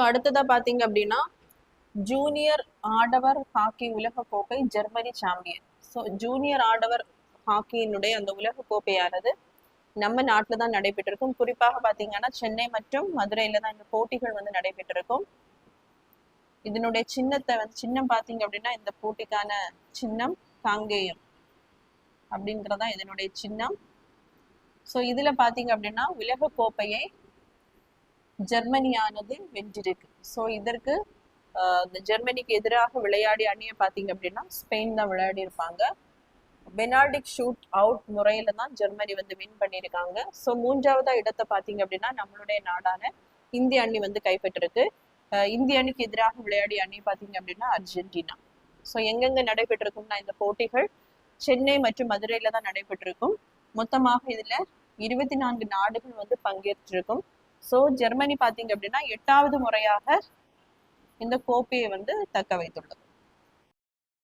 அடுத்ததா பாத்தீங்க அப்படின்னா ஜூனியர் ஆடவர் ஹாக்கி உலக கோப்பை ஜெர்மனி சாம்பியன். ஸோ ஜூனியர் ஆடவர் ஹாக்கியினுடைய அந்த உலக கோப்பையானது நம்ம நாட்டில் தான் நடைபெற்றிருக்கும். குறிப்பாக பார்த்தீங்கன்னா சென்னை மற்றும் மதுரையில தான் இந்த போட்டிகள் வந்து நடைபெற்றிருக்கும். இதனுடைய சின்னத்தை சின்னம் பார்த்தீங்க அப்படின்னா இந்த போட்டிக்கான சின்னம் காங்கேயம் அப்படிங்கிறதா இதனுடைய சின்னம். ஸோ இதுல பார்த்தீங்க அப்படின்னா உலக கோப்பையை ஜெர்மனியானது வென்றிருக்கு. ஸோ இதற்கு இந்த ஜெர்மனிக்கு எதிராக விளையாடிய அணியை பார்த்தீங்க அப்படின்னா ஸ்பெயின் தான் விளையாடி இருப்பாங்க. பெனால்டிக் ஷூட் அவுட் முறையில தான் ஜெர்மனி வந்து வின் பண்ணியிருக்காங்க. ஸோ மூன்றாவதா இடத்தை பார்த்தீங்க அப்படின்னா நம்மளுடைய நாடான இந்திய அணி வந்து கைப்பற்றிருக்கு. இந்திய அணிக்கு எதிராக விளையாடிய அணி பார்த்தீங்க அப்படின்னா அர்ஜென்டினா. ஸோ எங்கெங்க நடைபெற்றிருக்கும்னா இந்த போட்டிகள் சென்னை மற்றும் மதுரையில தான் நடைபெற்றிருக்கும். மொத்தமாக இதுல 24 நாடுகள் வந்து பங்கேற்றிருக்கும். ஸோ ஜெர்மனி பார்த்தீங்க அப்படின்னா 8வது முறையாக இந்த கோப்பையை வந்து தக்க வைத்துள்ளது.